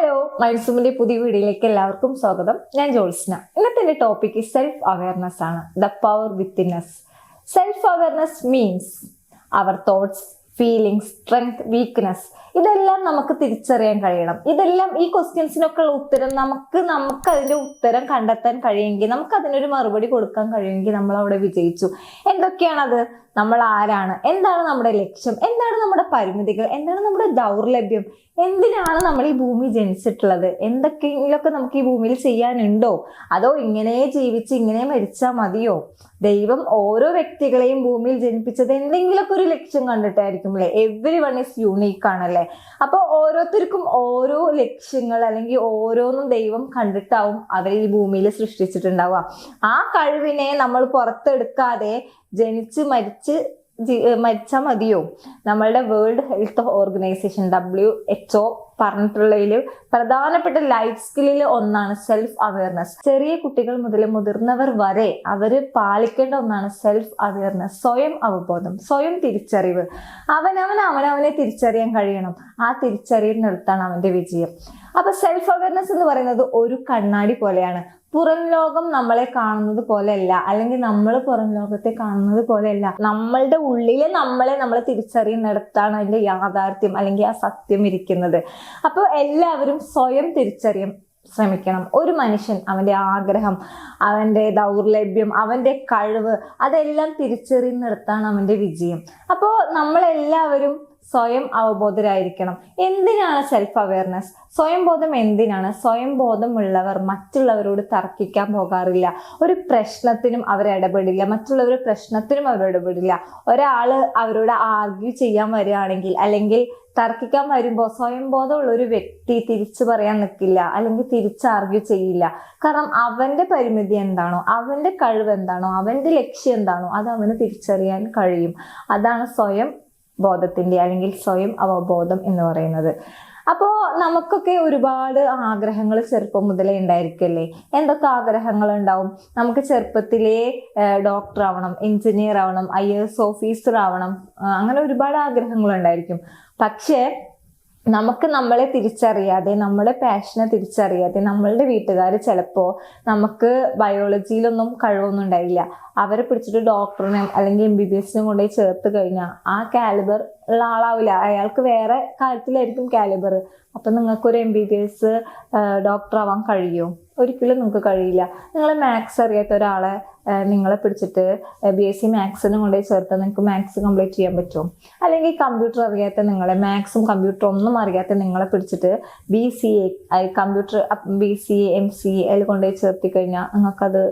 Hello, മൈസൂമിന്റെ പുതിയ വീഡിയോയിലേക്ക് എല്ലാവർക്കും സ്വാഗതം. ഞാൻ ജോത്സ്ന. ഇന്നത്തെ ടോപ്പിക് സെൽഫ് അവയർനെസ് ആണ്. The power within us. Self awareness means our thoughts, feelings, strength, weakness ഇതെല്ലാം നമുക്ക് തിരിച്ചറിയാൻ കഴിയണം. ഇതെല്ലാം ഈ ക്വസ്റ്റ്യൻസിനൊക്കെ ഉള്ള ഉത്തരം നമുക്ക് അതിന്റെ ഉത്തരം കണ്ടെത്താൻ കഴിയുമെങ്കിൽ, നമുക്ക് അതിനൊരു മറുപടി കൊടുക്കാൻ കഴിയുമെങ്കിൽ നമ്മൾ അവിടെ വിജയിച്ചു. എന്തൊക്കെയാണത്? നമ്മൾ ആരാണ്, എന്താണ് നമ്മുടെ ലക്ഷ്യം, എന്താണ് നമ്മുടെ പരിമിതികൾ, എന്താണ് നമ്മുടെ ദൗർലഭ്യം, എന്തിനാണ് നമ്മൾ ഈ ഭൂമി ജനിച്ചിട്ടുള്ളത്, എന്തൊക്കെയെങ്കിലൊക്കെ നമുക്ക് ഈ ഭൂമിയിൽ ചെയ്യാനുണ്ടോ, അതോ ഇങ്ങനെ ജീവിച്ച് ഇങ്ങനെ മരിച്ചാൽ മതിയോ? ദൈവം ഓരോ വ്യക്തികളെയും ഭൂമിയിൽ ജനിപ്പിച്ചത് എന്തെങ്കിലുമൊക്കെ ഒരു ലക്ഷ്യം കണ്ടിട്ടായിരിക്കും അല്ലെ? എവ്രി വൺ ഈസ് യൂണീക്ക് ആണല്ലേ? അപ്പൊ ഓരോരുത്തർക്കും ഓരോ ലക്ഷ്യങ്ങൾ അല്ലെങ്കിൽ ഓരോന്നും ദൈവം കണ്ടിട്ടാവും അവരെ ഈ ഭൂമിയിൽ സൃഷ്ടിച്ചിട്ടുണ്ടാവുക. ആ കഴിവിനെ നമ്മൾ പുറത്തെടുക്കാതെ ജനിച്ച് മരിച്ചാൽ മതിയോ? നമ്മളുടെ വേൾഡ് ഹെൽത്ത് ഓർഗനൈസേഷൻ WHO പറഞ്ഞിട്ടുള്ളതിൽ പ്രധാനപ്പെട്ട ലൈഫ് സ്കില്ലിൽ ഒന്നാണ് സെൽഫ് അവയർനെസ്. ചെറിയ കുട്ടികൾ മുതൽ മുതിർന്നവർ വരെ അവര് പാലിക്കേണ്ട ഒന്നാണ് സെൽഫ് അവയർനെസ്. സ്വയം അവബോധം, സ്വയം തിരിച്ചറിവ്. അവനവനെ തിരിച്ചറിയാൻ കഴിയണം. ആ തിരിച്ചറിയുന്നിടത്താണ് അവന്റെ വിജയം. അപ്പൊ സെൽഫ് അവയർനെസ് എന്ന് പറയുന്നത് ഒരു കണ്ണാടി പോലെയാണ്. പുറം ലോകം നമ്മളെ കാണുന്നത് പോലെയല്ല, അല്ലെങ്കിൽ നമ്മൾ പുറം ലോകത്തെ കാണുന്നത് പോലെയല്ല. നമ്മളുടെ ഉള്ളിലെ നമ്മൾ തിരിച്ചറിയുന്നിടത്താണ് അതിന്റെ യാഥാർത്ഥ്യം അല്ലെങ്കിൽ ആ സത്യം ഇരിക്കുന്നത്. അപ്പോൾ എല്ലാവരും സ്വയം തിരിച്ചറിയാൻ ശ്രമിക്കണം. ഒരു മനുഷ്യൻ അവന്റെ ആഗ്രഹം, അവന്റെ ദൗർലഭ്യം, അവന്റെ കഴിവ് അതെല്ലാം തിരിച്ചറിയുന്നിടത്താണ് അവന്റെ വിജയം. അപ്പോൾ നമ്മളെല്ലാവരും സ്വയം അവബോധരായിരിക്കണം. എന്തിനാണ് സെൽഫ് അവയർനെസ്? സ്വയം ബോധം എന്തിനാണ്? സ്വയം ബോധമുള്ളവർ മറ്റുള്ളവരോട് തർക്കിക്കാൻ പോകാറില്ല. ഒരു പ്രശ്നത്തിനും അവരിടപെടില്ല. മറ്റുള്ളവരുടെ പ്രശ്നത്തിനും അവരിടപെടില്ല. ഒരാള് അവരോട് ആർഗ്യൂ ചെയ്യാൻ വരികയാണെങ്കിൽ അല്ലെങ്കിൽ തർക്കിക്കാൻ വരുമ്പോൾ സ്വയം ബോധമുള്ള ഒരു വ്യക്തി തിരിച്ചു പറയാൻ നിൽക്കില്ല, അല്ലെങ്കിൽ തിരിച്ച് ആർഗ്യൂ ചെയ്യില്ല. കാരണം അവന്റെ പരിമിതി എന്താണോ, അവന്റെ കഴിവ് എന്താണോ, അവന്റെ ലക്ഷ്യം എന്താണോ അത് അവന് തിരിച്ചറിയാൻ കഴിയും. അതാണ് സ്വയം ബോധത്തിന്റെ അല്ലെങ്കിൽ സ്വയം അവബോധം എന്ന് പറയുന്നത്. അപ്പോൾ നമുക്കൊക്കെ ഒരുപാട് ആഗ്രഹങ്ങൾ ചെറുപ്പം മുതലേ ഉണ്ടായിരിക്കല്ലേ? എന്തൊക്കെ ആഗ്രഹങ്ങൾ ഉണ്ടാവും? നമുക്ക് ചെറുപ്പത്തിലേ ഡോക്ടർ ആവണം, എഞ്ചിനീയർ ആവണം, IAS ഓഫീസർ ആവണം, അങ്ങനെ ഒരുപാട് ആഗ്രഹങ്ങൾ ഉണ്ടായിരിക്കും. പക്ഷേ നമുക്ക് നമ്മളെ തിരിച്ചറിയാതെ, നമ്മുടെ പാഷനെ തിരിച്ചറിയാതെ നമ്മളുടെ വീട്ടുകാർ ചിലപ്പോൾ നമുക്ക് ബയോളജിയിലൊന്നും കഴിവൊന്നും ഉണ്ടായില്ല. അവരെ പിടിച്ചിട്ട് ഡോക്ടറിനെ അല്ലെങ്കിൽ MBBS കൊണ്ടുപോയി ചേർത്ത് കഴിഞ്ഞാൽ ആ കാലിബർ ഉള്ള ആളാവില്ല. അയാൾക്ക് വേറെ കാര്യത്തിലായിരിക്കും കാലിബർ. അപ്പൊ നിങ്ങൾക്കൊരു MBBS ഡോക്ടർ ആവാൻ കഴിയുമോ? ഒരിക്കലും നിങ്ങൾക്ക് കഴിയില്ല. നിങ്ങൾ മാത്സ് അറിയാത്ത ഒരാളെ നിങ്ങളെ പിടിച്ചിട്ട് BSc മാത്സിനും കൊണ്ടുപോയി ചേർത്താൽ നിങ്ങൾക്ക് മാത്സ് കംപ്ലീറ്റ് ചെയ്യാൻ പറ്റുമോ? അല്ലെങ്കിൽ കമ്പ്യൂട്ടർ അറിയാത്ത നിങ്ങളെ, മാത്സും കമ്പ്യൂട്ടറും ഒന്നും അറിയാത്ത നിങ്ങളെ പിടിച്ചിട്ട് കമ്പ്യൂട്ടർ BCA MCA അതിൽ കൊണ്ടുപോയി ചേർത്തി കഴിഞ്ഞാൽ നിങ്ങൾക്കത്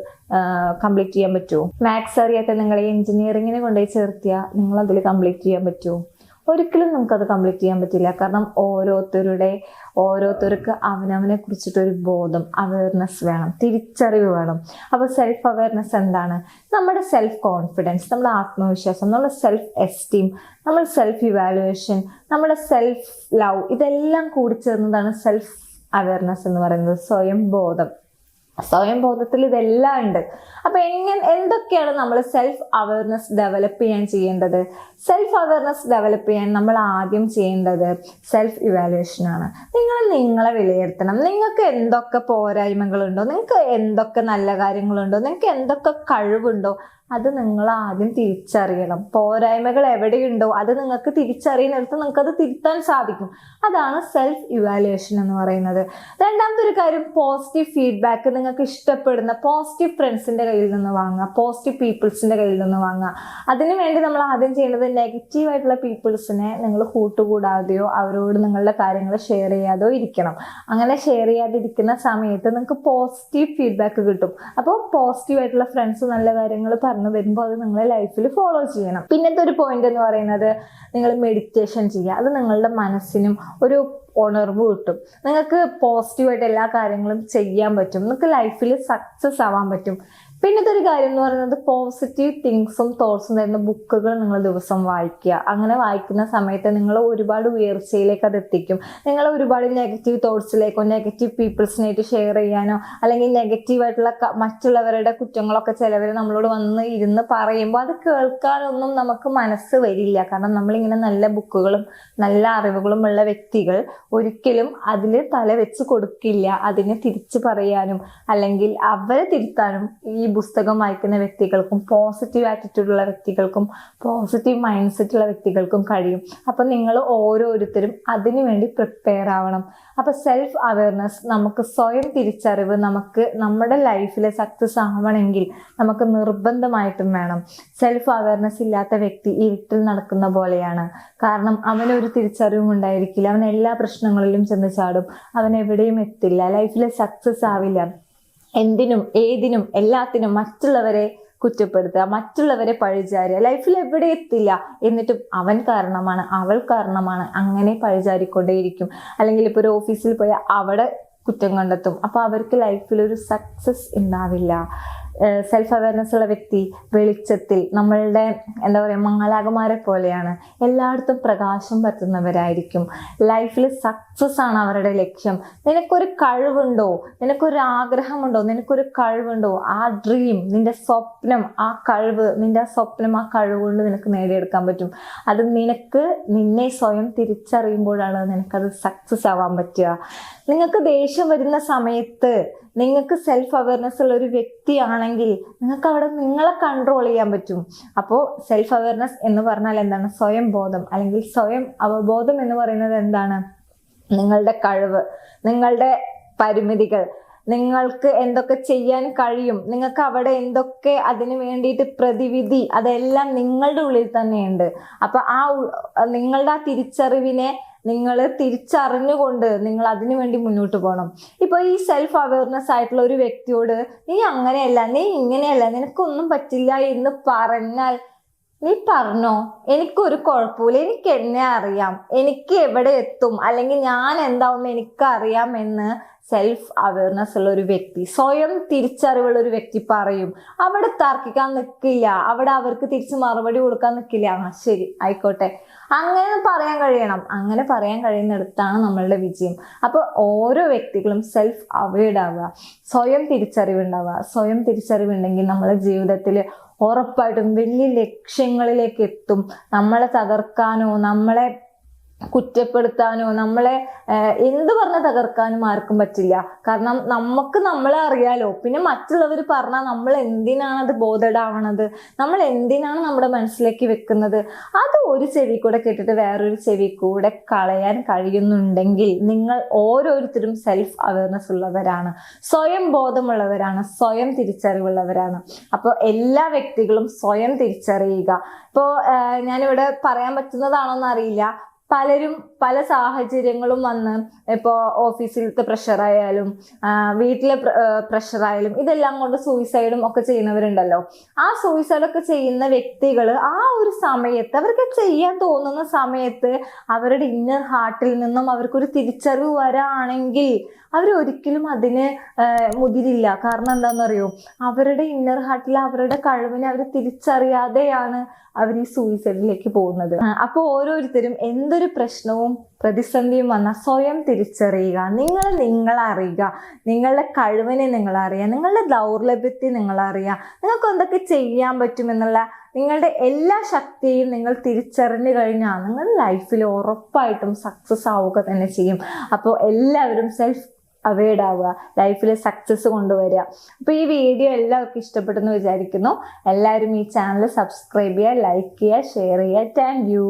കംപ്ലീറ്റ് ചെയ്യാൻ പറ്റുമോ? മാത്സ് അറിയാത്ത നിങ്ങളെ എഞ്ചിനീയറിങ്ങിനെ കൊണ്ടുപോയി ചേർത്തിയാൽ നിങ്ങൾ അതിൽ കംപ്ലീറ്റ് ചെയ്യാൻ പറ്റുമോ? ഒരിക്കലും നമുക്കത് കംപ്ലീറ്റ് ചെയ്യാൻ പറ്റില്ല. കാരണം ഓരോരുത്തർക്ക് അവനവനെ കുറിച്ചിട്ടൊരു ബോധം, അവയർനെസ് വേണം, തിരിച്ചറിവ് വേണം. അപ്പോൾ സെൽഫ് അവയർനെസ് എന്താണ്? നമ്മുടെ സെൽഫ് കോൺഫിഡൻസ്, നമ്മുടെ ആത്മവിശ്വാസം, നമ്മുടെ സെൽഫ് എസ്റ്റീം, നമ്മുടെ സെൽഫ് ഇവാലുവേഷൻ, നമ്മുടെ സെൽഫ് ലവ്, ഇതെല്ലാം കൂടി ചേർന്നതാണ് സെൽഫ് അവയർനെസ് എന്ന് പറയുന്നത്. സ്വയം ബോധം. സ്വയം ബോധത്തിൽ ഇതെല്ലാം ഉണ്ട്. അപ്പൊ എന്തൊക്കെയാണ് നമ്മൾ സെൽഫ് അവയർനെസ് ഡെവലപ്പ് ചെയ്യാൻ ചെയ്യേണ്ടത്? സെൽഫ് അവയർനെസ് ഡെവലപ്പ് ചെയ്യാൻ നമ്മൾ ആദ്യം ചെയ്യേണ്ടത് സെൽഫ് ഇവാലുവേഷൻ ആണ്. നിങ്ങളെ വിലയിരുത്തണം. നിങ്ങൾക്ക് എന്തൊക്കെ പോരായ്മകളുണ്ടോ, നിങ്ങൾക്ക് എന്തൊക്കെ നല്ല കാര്യങ്ങളുണ്ടോ, നിങ്ങൾക്ക് എന്തൊക്കെ കഴിവുണ്ടോ, അത് നിങ്ങൾ ആദ്യം തിരിച്ചറിയണം. പോരായ്മകൾ എവിടെയുണ്ടോ അത് നിങ്ങൾക്ക് തിരിച്ചറിയുന്നിടത്ത് നിങ്ങൾക്ക് അത് തിരുത്താൻ സാധിക്കും. അതാണ് സെൽഫ് ഇവാലുവേഷൻ എന്ന് പറയുന്നത്. രണ്ടാമത്തെ ഒരു കാര്യം, പോസിറ്റീവ് ഫീഡ്ബാക്ക്. നിങ്ങൾക്ക് ഇഷ്ടപ്പെടുന്ന പോസിറ്റീവ് ഫ്രണ്ട്സിന്റെ കയ്യിൽ നിന്ന് വാങ്ങുക, പോസിറ്റീവ് പീപ്പിൾസിന്റെ കയ്യിൽ നിന്ന് വാങ്ങുക. അതിനു വേണ്ടി നമ്മൾ ആദ്യം ചെയ്യേണ്ടത് നെഗറ്റീവ് ആയിട്ടുള്ള പീപ്പിൾസിനെ നിങ്ങൾ കൂട്ടുകൂടാതെയോ അവരോട് നിങ്ങളുടെ കാര്യങ്ങൾ ഷെയർ ചെയ്യാതെയോ ഇരിക്കണം. അങ്ങനെ ഷെയർ ചെയ്യാതിരിക്കുന്ന സമയത്ത് നിങ്ങൾക്ക് പോസിറ്റീവ് ഫീഡ്ബാക്ക് കിട്ടും. അപ്പോൾ പോസിറ്റീവ് ആയിട്ടുള്ള ഫ്രണ്ട്സ് നല്ല കാര്യങ്ങൾ പറഞ്ഞു വരുമ്പോൾ അത് നിങ്ങളെ ലൈഫിൽ ഫോളോ ചെയ്യണം. പിന്നത്തെ ഒരു പോയിന്റ് എന്ന് പറയുന്നത്, നിങ്ങൾ മെഡിറ്റേഷൻ ചെയ്യുക. അത് നിങ്ങളുടെ മനസ്സിനും ഒരു ഉണർവ് കിട്ടും. നിങ്ങൾക്ക് പോസിറ്റീവായിട്ട് എല്ലാ കാര്യങ്ങളും ചെയ്യാൻ പറ്റും. നിങ്ങൾക്ക് ലൈഫിൽ സക്സസ് ആവാൻ പറ്റും. പിന്നത്തെ ഒരു കാര്യം എന്ന് പറയുന്നത് പോസിറ്റീവ് തിങ്സും തോട്ട്സും തരുന്ന ബുക്കുകൾ നിങ്ങൾ ദിവസം വായിക്കുക. അങ്ങനെ വായിക്കുന്ന സമയത്ത് നിങ്ങൾ ഒരുപാട് ഉയർച്ചയിലേക്ക് അത് എത്തിക്കും. നിങ്ങൾ ഒരുപാട് നെഗറ്റീവ് തോട്ട്സിലേക്കോ നെഗറ്റീവ് പീപ്പിൾസിനായിട്ട് ഷെയർ ചെയ്യാനോ അല്ലെങ്കിൽ നെഗറ്റീവായിട്ടുള്ള മറ്റുള്ളവരുടെ കുറ്റങ്ങളൊക്കെ ചിലവർ നമ്മളോട് വന്ന് ഇരുന്ന് പറയുമ്പോൾ അത് കേൾക്കാനൊന്നും നമുക്ക് മനസ്സ് വരില്ല. കാരണം നമ്മളിങ്ങനെ നല്ല ബുക്കുകളും നല്ല അറിവുകളും ഉള്ള വ്യക്തികൾ ഒരിക്കലും അതിൽ തല വെച്ച് കൊടുക്കില്ല. അതിനെ തിരിച്ചു പറയാനും അല്ലെങ്കിൽ അവരെ തിരുത്താനും ഈ പുസ്തകം വായിക്കുന്ന വ്യക്തികൾക്കും പോസിറ്റീവ് ആറ്റിറ്റ്യൂഡ് ഉള്ള വ്യക്തികൾക്കും പോസിറ്റീവ് മൈൻഡ് സെറ്റ് ഉള്ള വ്യക്തികൾക്കും കഴിയും. അപ്പൊ നിങ്ങൾ ഓരോരുത്തരും അതിനു വേണ്ടി പ്രിപ്പയർ ആവണം. അപ്പൊ സെൽഫ് അവയർനെസ്, നമുക്ക് സ്വയം തിരിച്ചറിവ് നമുക്ക് നമ്മുടെ ലൈഫിൽ സക്സസ് ആവണമെങ്കിൽ നമുക്ക് നിർബന്ധമായിട്ടും വേണം. സെൽഫ് അവയർനെസ് ഇല്ലാത്ത വ്യക്തി ഇരുട്ടിൽ നടക്കുന്ന പോലെയാണ്. കാരണം അവനൊരു തിരിച്ചറിവും ഉണ്ടായിരിക്കില്ല. അവൻ എല്ലാ പ്രശ്നങ്ങളിലും ചെന്ന് ചാടും. അവൻ എവിടെയും എത്തില്ല. ലൈഫിൽ സക്സസ് ആവില്ല. എന്തിനും ഏതിനും എല്ലാത്തിനും മറ്റുള്ളവരെ കുറ്റപ്പെടുത്തുക, മറ്റുള്ളവരെ പഴിചാരുക, ലൈഫിൽ എവിടെ എത്തില്ല. എന്നിട്ടും അവൻ കാരണമാണ്, അവൾ കാരണമാണ്, അങ്ങനെ പഴിചാരിക്കൊണ്ടേയിരിക്കും. അല്ലെങ്കിൽ ഇപ്പോൾ ഒരു ഓഫീസിൽ പോയാൽ അവിടെ കുറ്റം കണ്ടെത്തും. അപ്പൊ അവർക്ക് ലൈഫിൽ ഒരു സക്സസ് ഉണ്ടാവില്ല. സെൽഫ് അവയർനെസ് ഉള്ള വ്യക്തി വെളിച്ചത്തിൽ നമ്മളുടെ എന്താ പറയുക മാലാഖമാരെ പോലെയാണ്. എല്ലായിടത്തും പ്രകാശം പറ്റുന്നവരായിരിക്കും. ലൈഫിൽ സക്സസ് ആണ് അവരുടെ ലക്ഷ്യം. നിനക്കൊരു കഴിവുണ്ടോ, നിനക്കൊരു ആഗ്രഹമുണ്ടോ, നിനക്കൊരു കഴിവുണ്ടോ, ആ ഡ്രീം, നിന്റെ സ്വപ്നം, ആ കഴിവ്, നിന്റെ ആ സ്വപ്നം ആ കഴിവ് കൊണ്ട് നിനക്ക് നേടിയെടുക്കാൻ പറ്റും. അത് നിന്നെ സ്വയം തിരിച്ചറിയുമ്പോഴാണ് നിനക്കത് സക്സസ് ആവാൻ പറ്റുക. നിങ്ങൾക്ക് ദേഷ്യം വരുന്ന സമയത്ത് നിങ്ങൾക്ക് സെൽഫ് അവയർനെസ് ഉള്ള ഒരു വ്യക്തിയാണെങ്കിൽ നിങ്ങൾക്ക് അവിടെ നിങ്ങളെ കൺട്രോൾ ചെയ്യാൻ പറ്റും. അപ്പോൾ സെൽഫ് അവയർനെസ് എന്ന് പറഞ്ഞാൽ എന്താണ്? സ്വയം ബോധം അല്ലെങ്കിൽ സ്വയം അവബോധം എന്ന് പറയുന്നത് എന്താണ്? നിങ്ങളുടെ കഴിവ്, നിങ്ങളുടെ പരിമിതികൾ, നിങ്ങൾക്ക് എന്തൊക്കെ ചെയ്യാൻ കഴിയും, നിങ്ങൾക്ക് അവിടെ എന്തൊക്കെ അതിന് വേണ്ടിയിട്ട് പ്രതിവിധി, അതെല്ലാം നിങ്ങളുടെ ഉള്ളിൽ തന്നെയുണ്ട്. അപ്പൊ നിങ്ങളുടെ ആ തിരിച്ചറിവിനെ നിങ്ങൾ തിരിച്ചറിഞ്ഞുകൊണ്ട് നിങ്ങൾ അതിനു വേണ്ടി മുന്നോട്ട് പോകണം. ഇപ്പൊ ഈ സെൽഫ് അവയർനെസ് ആയിട്ടുള്ള ഒരു വ്യക്തിയോട് നീ അങ്ങനെയല്ല, നീ ഇങ്ങനെയല്ല, നിനക്കൊന്നും പറ്റില്ല എന്ന് പറഞ്ഞാൽ നീ പറഞ്ഞോ, എനിക്കൊരു കുഴപ്പമില്ല, എനിക്ക് എന്നെ അറിയാം, എനിക്ക് എവിടെ എത്തും, അല്ലെങ്കിൽ ഞാൻ എന്താവുമെന്ന് എനിക്കറിയാം എന്ന് സെൽഫ് അവയർനെസ് ഉള്ള ഒരു വ്യക്തി, സ്വയം തിരിച്ചറിവുള്ള ഒരു വ്യക്തി പറയും. അവിടെ തർക്കിക്കാൻ നിൽക്കില്ല, അവിടെ അവർക്ക് തിരിച്ച് മറുപടി കൊടുക്കാൻ നിൽക്കില്ല. ശരി ആയിക്കോട്ടെ, അങ്ങനെ പറയാൻ കഴിയണം. അങ്ങനെ പറയാൻ കഴിയുന്നിടത്താണ് നമ്മളുടെ വിജയം. അപ്പൊ ഓരോ വ്യക്തികളും സെൽഫ് അവെയർഡ് ആവുക, സ്വയം തിരിച്ചറിവുണ്ടാവുക. സ്വയം തിരിച്ചറിവുണ്ടെങ്കിൽ നമ്മളെ ജീവിതത്തിൽ ഉറപ്പായിട്ടും വലിയ ലക്ഷ്യങ്ങളിലേക്ക് എത്തും. നമ്മളെ തകർക്കാനോ നമ്മളെ കുറ്റപ്പെടുത്താനോ നമ്മളെ എന്ത് പറഞ്ഞ് തകർക്കാനും ആർക്കും പറ്റില്ല. കാരണം നമുക്ക് നമ്മളെ അറിയാലോ. പിന്നെ മറ്റുള്ളവർ പറഞ്ഞാൽ നമ്മൾ എന്തിനാണ് അത് ബോധഡാവണത്, നമ്മൾ എന്തിനാണ് നമ്മുടെ മനസ്സിലേക്ക് വെക്കുന്നത്? അത് ഒരു ചെവി കൂടെ കേട്ടിട്ട് വേറൊരു ചെവി കൂടെ കളയാൻ കഴിയുന്നുണ്ടെങ്കിൽ നിങ്ങൾ ഓരോരുത്തരും സെൽഫ് അവയർനെസ് ഉള്ളവരാണ്, സ്വയം ബോധമുള്ളവരാണ്, സ്വയം തിരിച്ചറിവുള്ളവരാണ്. അപ്പോൾ എല്ലാ വ്യക്തികളും സ്വയം തിരിച്ചറിയുക. ഇപ്പോൾ ഞാനിവിടെ പറയാൻ പറ്റുന്നതാണോന്ന് അറിയില്ല, പലരും പല സാഹചര്യങ്ങളും വന്ന് ഇപ്പോൾ ഓഫീസിലത്തെ പ്രഷറായാലും വീട്ടിലെ പ്രഷറായാലും ഇതെല്ലാം കൊണ്ട് സൂയിസൈഡും ഒക്കെ ചെയ്യുന്നവരുണ്ടല്ലോ. ആ സൂയിസൈഡൊക്കെ ചെയ്യുന്ന വ്യക്തികൾ ആ ഒരു സമയത്ത് അവർക്ക് ചെയ്യാൻ തോന്നുന്ന സമയത്ത് അവരുടെ ഇന്നർ ഹാർട്ടിൽ നിന്നും അവർക്കൊരു തിരിച്ചറിവ് വരാണെങ്കിൽ അവരൊരിക്കലും അതിന് മുതിരില്ല. കാരണം എന്താണെന്നറിയോ, അവരുടെ ഇന്നർ ഹാർട്ടിൽ അവരുടെ കഴിവിനെ അവർ തിരിച്ചറിയാതെയാണ് അവർ ഈ സൂയിസൈഡിലേക്ക് പോകുന്നത്. അപ്പോൾ ഓരോരുത്തരും എന്തൊരു പ്രശ്നവും പ്രതിസന്ധിയും വന്നാൽ സ്വയം തിരിച്ചറിയുക, നിങ്ങൾ അറിയുക, നിങ്ങളുടെ കഴിവിനെ നിങ്ങൾ അറിയുക, നിങ്ങളുടെ ദൗർലഭ്യത്തെ നിങ്ങൾ അറിയുക, നിങ്ങൾക്ക് എന്തൊക്കെ ചെയ്യാൻ പറ്റുമെന്നുള്ള നിങ്ങളുടെ എല്ലാ ശക്തിയും നിങ്ങൾ തിരിച്ചറിഞ്ഞു കഴിഞ്ഞാൽ നിങ്ങൾ ലൈഫിൽ ഉറപ്പായിട്ടും സക്സസ് ആവുക തന്നെ ചെയ്യും. അപ്പോൾ എല്ലാവരും സെൽഫ് അവെയർഡ് ആവുക, ലൈഫിൽ സക്സസ് കൊണ്ടുവരിക. അപ്പോൾ ഈ വീഡിയോ എല്ലാവർക്കും ഇഷ്ടപ്പെട്ടെന്ന് വിചാരിക്കുന്നു. എല്ലാവരും ഈ ചാനൽ സബ്സ്ക്രൈബ് ചെയ്യുക, ലൈക്ക് ചെയ്യുക, ഷെയർ ചെയ്യുക. Thank you.